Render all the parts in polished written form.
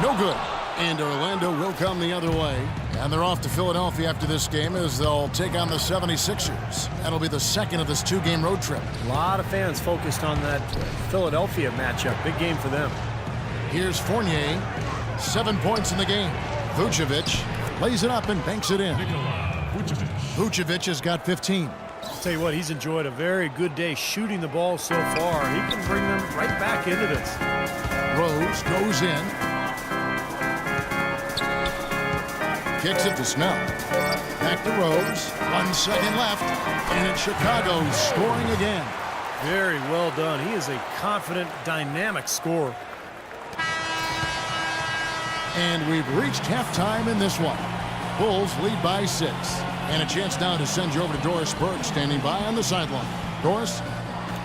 No good. And Orlando will come the other way. And they're off to Philadelphia after this game as they'll take on the 76ers. That'll be the second of this two-game road trip. A lot of fans focused on that Philadelphia matchup. Big game for them. Here's Fournier. 7 points in the game. Vucevic lays it up and banks it in. Vucevic has got 15. I'll tell you what, he's enjoyed a very good day shooting the ball so far. He can bring them right back into this. Rose goes in. Kicks it to Snell. Back to Rose. 1 second left. And it's Chicago scoring again. Very well done. He is a confident, dynamic scorer. And we've reached halftime in this one. Bulls lead by 6. And a chance now to send you over to Doris Burke standing by on the sideline. Doris?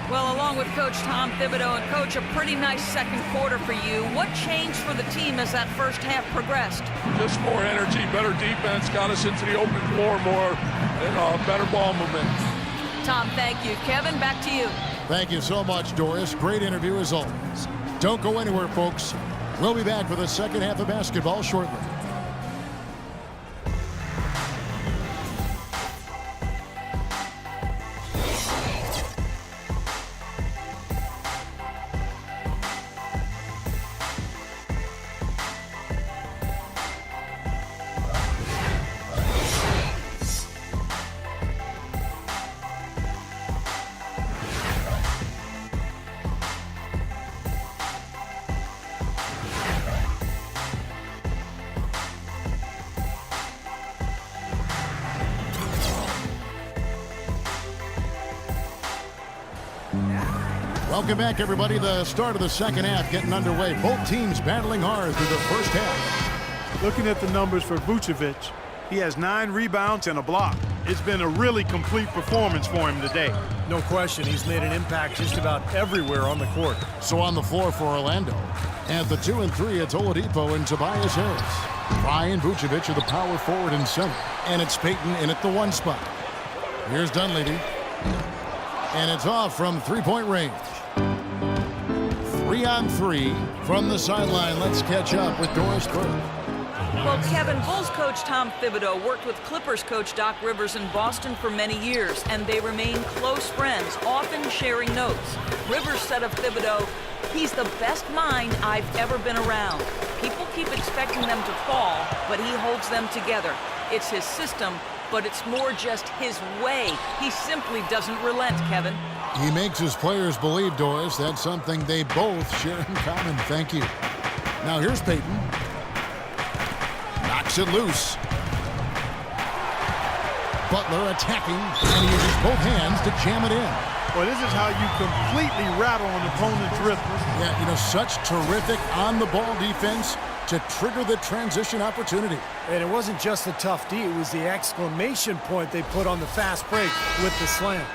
Well, along with Coach Tom Thibodeau, and Coach, a pretty nice second quarter for you. What changed for the team as that first half progressed? Just more energy, better defense, got us into the open floor more, and better ball movement. Tom, thank you. Kevin, back to you. Thank you so much, Doris. Great interview as always. Don't go anywhere, folks. We'll be back for the second half of basketball shortly. Welcome back, everybody. The start of the second half getting underway. Both teams battling hard through the first half. Looking at the numbers for Vucevic, he has 9 rebounds and a block. It's been a really complete performance for him today. No question, he's made an impact just about everywhere on the court. So on the floor for Orlando. At the 2 and 3, it's Oladipo and Tobias Harris. Ryan Vucevic are the power forward and center. And it's Payton in at the 1 spot. Here's Dunleavy. And it's off from three-point range. 3 on 3 from the sideline. Let's catch up with Doris Burke. Well, Kevin, Bulls coach Tom Thibodeau worked with Clippers coach Doc Rivers in Boston for many years, and they remain close friends, often sharing notes. Rivers said of Thibodeau, "He's the best mind I've ever been around. People keep expecting them to fall, but he holds them together. It's his system, but it's more just his way. He simply doesn't relent, Kevin." He makes his players believe, Doris. That's something they both share in common. Thank you. Now here's Payton. Knocks it loose. Butler attacking, and he uses both hands to jam it in. Well, this is how you completely rattle an opponent's rhythm. Yeah, you know, such terrific on-the-ball defense to trigger the transition opportunity. And it wasn't just the tough D, it was the exclamation point they put on the fast break with the slam.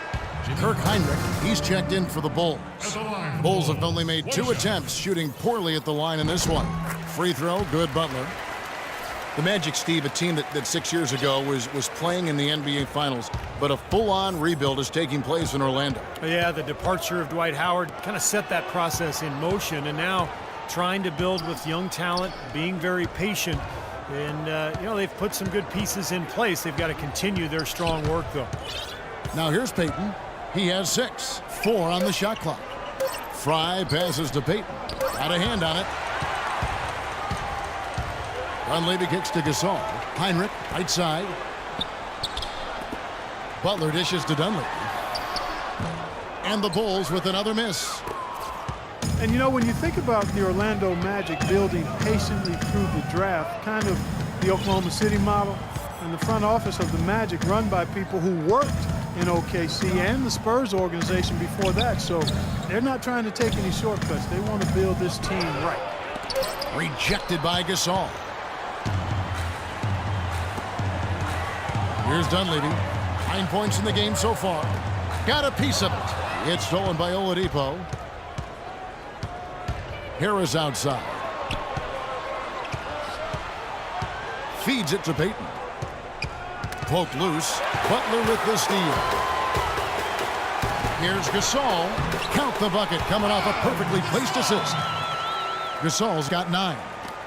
Kirk Heinrich, he's checked in for the Bulls. Bulls have only made 2 attempts, shooting poorly at the line in this one. Free throw, good. Butler. The Magic, Steve, a team that 6 years ago was playing in the NBA Finals, but a full-on rebuild is taking place in Orlando. Yeah, the departure of Dwight Howard kind of set that process in motion, and now trying to build with young talent, being very patient, and, you know, they've put some good pieces in place. They've got to continue their strong work, though. Now here's Payton. He has 6. 4 on the shot clock. Fry passes to Payton. Got a hand on it. Dunleavy kicks to Gasol. Heinrich, right side. Butler dishes to Dunleavy. And the Bulls with another miss. And you know, when you think about the Orlando Magic building patiently through the draft, kind of the Oklahoma City model, and the front office of the Magic run by people who worked in OKC and the Spurs organization before that. So they're not trying to take any shortcuts. They want to build this team right. Rejected by Gasol. Here's Dunleavy. 9 points in the game so far. Got a piece of it. It's stolen by Oladipo. Harris outside. Feeds it to Payton. Poked loose. Butler with the steal. Here's Gasol. Count the bucket coming off a perfectly placed assist. Gasol's got 9.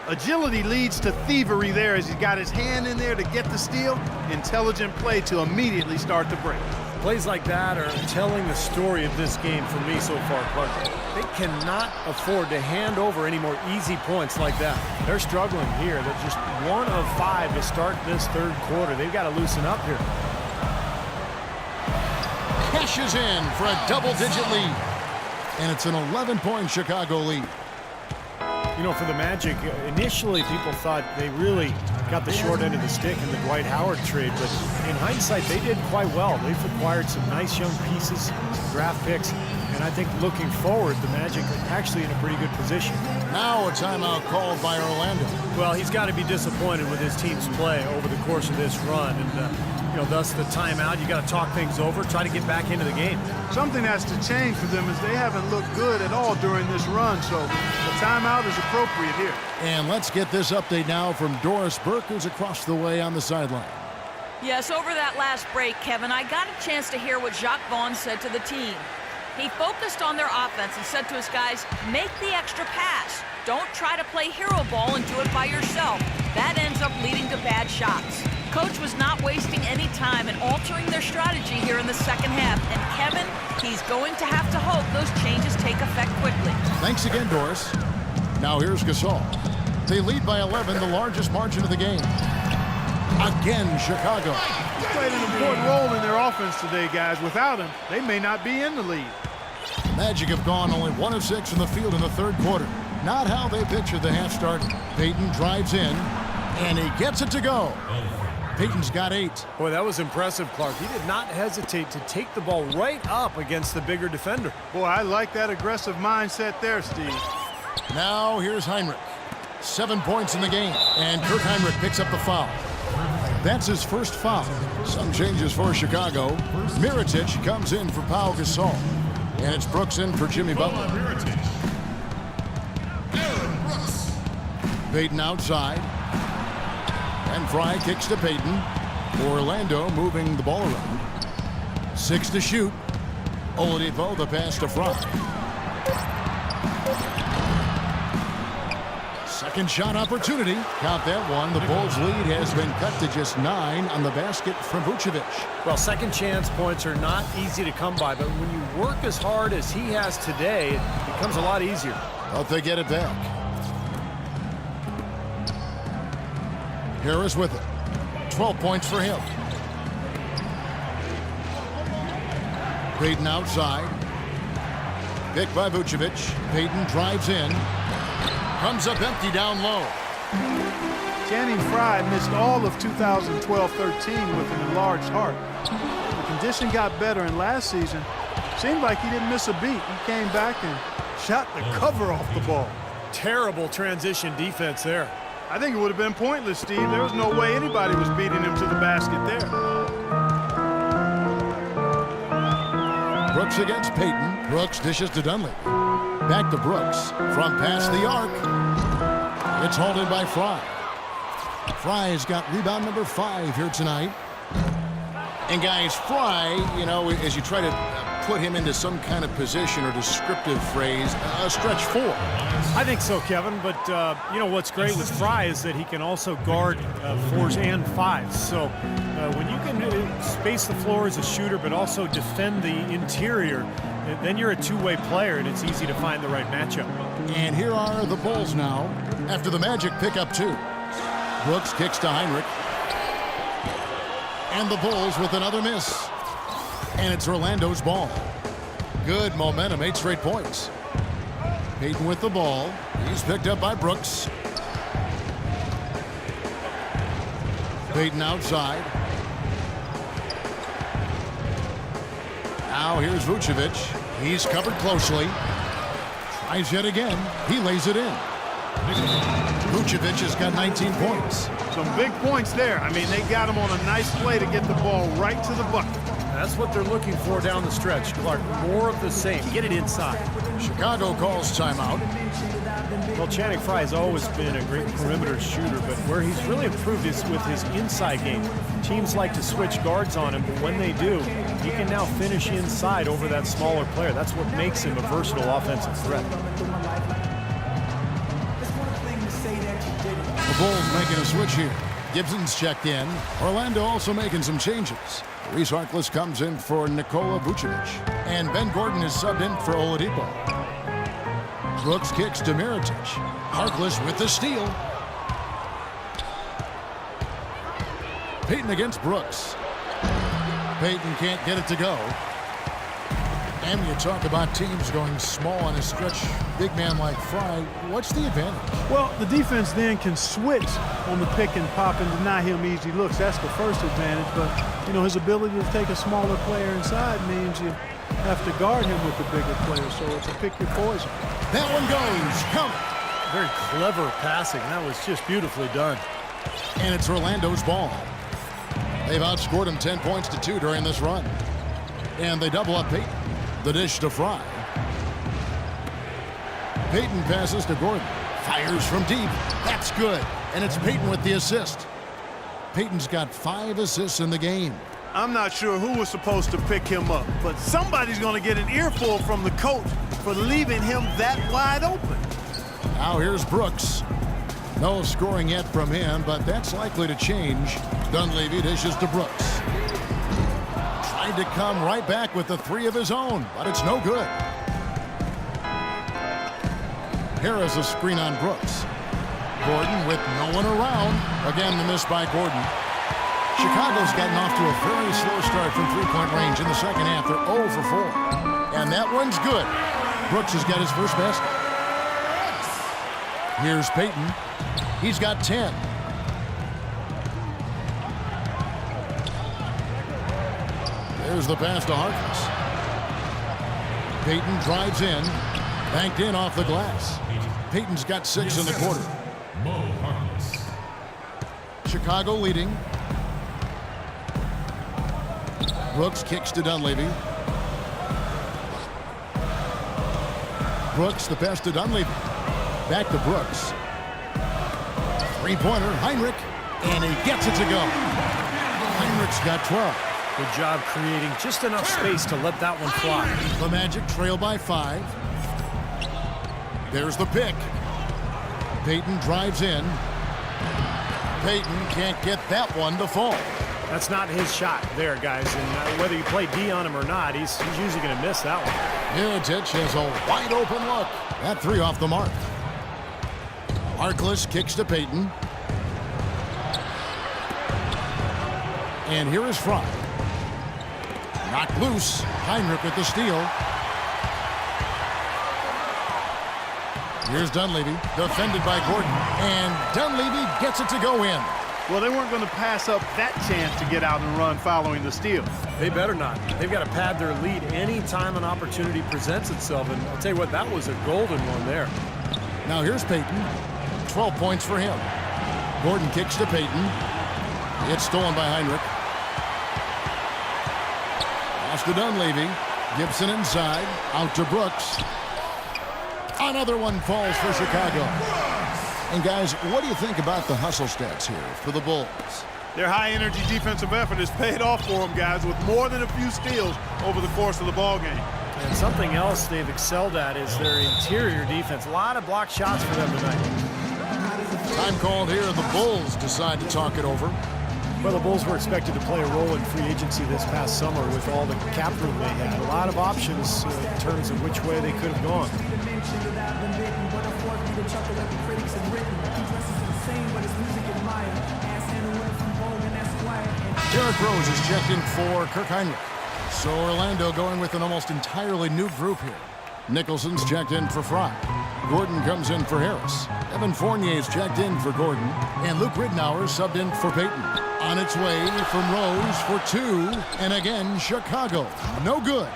Agility leads to thievery there as he's got his hand in there to get the steal. Intelligent play to immediately start the break. Plays like that are telling the story of this game for me so far, Clark. They cannot afford to hand over any more easy points like that. They're struggling here. They're just 1 of 5 to start this third quarter. They've got to loosen up here. Cashes in for a double-digit lead. And it's an 11-point Chicago lead. You know, for the Magic, initially people thought they really got the short end of the stick in the Dwight Howard trade, but in hindsight, they did quite well. They've acquired some nice young pieces, some draft picks, and I think looking forward, the Magic are actually in a pretty good position. Now a timeout called by Orlando. Well, he's got to be disappointed with his team's play over the course of this run, and you know, thus the timeout. You got to talk things over, try to get back into the game. Something has to change for them as they haven't looked good at all during this run, so the timeout is appropriate here. And let's get this update now from Doris Burke, who's across the way on the sideline. Yes, over that last break, Kevin, I got a chance to hear what Jacques Vaughn said to the team. He focused on their offense and said to his guys, make the extra pass. Don't try to play hero ball and do it by yourself. That ends up leading to bad shots. Coach was not wasting any time in altering their strategy here in the second half. And Kevin, he's going to have to hope those changes take effect quickly. Thanks again, Doris. Now here's Gasol. They lead by 11, the largest margin of the game. Again, Chicago. He's played an important role in their offense today, guys. Without him, they may not be in the lead. Magic have gone only 1 of 6 from the field in the third quarter. Not how they pictured the half start. Payton drives in, and he gets it to go. Payton's got 8. Boy, that was impressive, Clark. He did not hesitate to take the ball right up against the bigger defender. Boy, I like that aggressive mindset there, Steve. Now here's Hinrich. 7 points in the game, and Kirk Hinrich picks up the foul. That's his first foul. Some changes for Chicago. Mirotic comes in for Pau Gasol. And it's Brooks in for Jimmy Butler. Payton outside. And Fry kicks to Payton. Orlando moving the ball around. 6 to shoot. Oladipo the pass to Fry. Second shot opportunity. Count that one. The Bulls' lead has been cut to just 9 on the basket from Vucevic. Well, second chance points are not easy to come by, but when you work as hard as he has today, it becomes a lot easier. But they get it back. Harris with it. 12 points for him. Payton outside. Picked by Vucevic. Payton drives in. Comes up empty down low. Channing Frye missed all of 2012-13 with an enlarged heart. The condition got better, and last season seemed like he didn't miss a beat. He came back and shot the cover off the ball. Terrible transition defense there. I think it would have been pointless, Steve. There was no way anybody was beating him to the basket there. Brooks against Payton. Brooks dishes to Dunleavy. Back to Brooks. From past the arc. It's hauled in by Fry. Fry's got rebound number 5 here tonight. And guys, Fry, you know, as you try to put him into some kind of position or descriptive phrase, a stretch 4. I think so, Kevin, but you know what's great with Fry is that he can also guard 4s and 5s. So when you can space the floor as a shooter but also defend the interior, then you're a two-way player and it's easy to find the right matchup. And here are the Bulls now after the Magic pick up 2. Brooks kicks to Hinrich. And the Bulls with another miss. And it's Orlando's ball. Good momentum, 8 straight points. Payton with the ball. He's picked up by Brooks. Payton outside. Now here's Vucevic. He's covered closely. Tries yet again. He lays it in. Vucevic has got 19 points. Some big points there. I mean, they got him on a nice play to get the ball right to the bucket. That's what they're looking for down the stretch, Clark. More of the same. Get it inside. Chicago calls timeout. Well, Channing Frye has always been a great perimeter shooter, but where he's really improved is with his inside game. Teams like to switch guards on him, but when they do, he can now finish inside over that smaller player. That's what makes him a versatile offensive threat. The Bulls making a switch here. Gibson's checked in. Orlando also making some changes. Reese Harkless comes in for Nikola Vucevic. And Ben Gordon is subbed in for Oladipo. Brooks kicks to Mirotic. Harkless with the steal. Payton against Brooks. Payton can't get it to go. And when you talk about teams going small on a stretch, big man like Fry, what's the advantage? Well, the defense then can switch on the pick and pop and deny him easy looks. That's the first advantage. But, you know, his ability to take a smaller player inside means you have to guard him with the bigger player. So it's a pick your poison. That one goes. Come. Very clever passing. That was just beautifully done. And it's Orlando's ball. They've outscored him 10 points to 2 during this run. And they double up Payton. The dish to Fry. Payton passes to Gordon. Fires from deep. That's good. And it's Payton with the assist. Payton's got 5 assists in the game. I'm not sure who was supposed to pick him up, but somebody's going to get an earful from the coach for leaving him that wide open. Now here's Brooks. No scoring yet from him, but that's likely to change. Dunleavy dishes to Brooks. Tried to come right back with the 3 of his own, but it's no good. Harris a screen on Brooks. Gordon with no one around. Again, the miss by Gordon. Chicago's gotten off to a very slow start from three-point range in the second half. They're 0 for 4. And that one's good. Brooks has got his first basket. Here's Payton. He's got 10. There's the pass to Harkless. Payton drives in. Banked in off the glass. Payton's got 6 in the quarter. Chicago leading. Brooks kicks to Dunleavy. Brooks the pass to Dunleavy. Back to Brooks. Three-pointer, Heinrich. And he gets it to go. Heinrich's got 12. Good job creating just enough space to let that one fly. The Magic trail by 5. There's the pick. Payton drives in. Payton can't get that one to fall. That's not his shot there, guys. And whether you play D on him or not, he's usually going to miss that one. Mirotic has a wide open look. That 3 off the mark. Harkless kicks to Payton. And here is Fry. Knocked loose. Heinrich with the steal. Here's Dunleavy, defended by Gordon. And Dunleavy gets it to go in. Well, they weren't going to pass up that chance to get out and run following the steal. They better not. They've got to pad their lead any time an opportunity presents itself. And I'll tell you what, that was a golden one there. Now here's Payton. 12 points for him. Gordon kicks to Payton. It's stolen by Heinrich. Pass to Dunleavy. Gibson inside. Out to Brooks. Another one falls for Chicago. And guys, what do you think about the hustle stats here for the Bulls? Their high-energy defensive effort has paid off for them, guys, with more than a few steals over the course of the ballgame. And something else they've excelled at is their interior defense. A lot of blocked shots for them tonight. Time called here. The Bulls decide to talk it over. Well, the Bulls were expected to play a role in free agency this past summer with all the cap room they had. A lot of options in terms of which way they could have gone. Derrick Rose is checked in for Kirk Heinrich. So Orlando going with an almost entirely new group here. Nicholson's checked in for Fry. Gordon comes in for Harris. Evan Fournier's checked in for Gordon. And Luke Ridnour subbed in for Payton. On its way from Rose for 2. And again, Chicago. No good.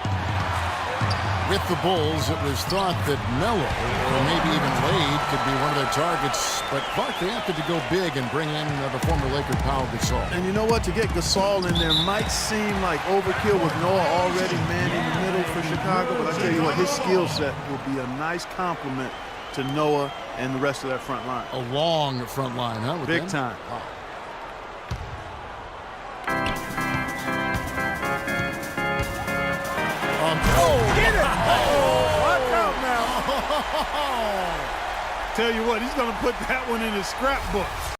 With the Bulls, it was thought that Melo, or maybe even Wade, could be one of their targets. But Clark, they opted to go big and bring in the former Laker Pau Gasol. And you know what? To get Gasol in there might seem like overkill with Noah already man in the middle for Chicago. But I tell you what, his skill set will be a nice complement to Noah and the rest of that front line. A long front line, huh? Big time. Wow. Get it! Watch out now. tell you what, he's going to put that one in his scrapbook.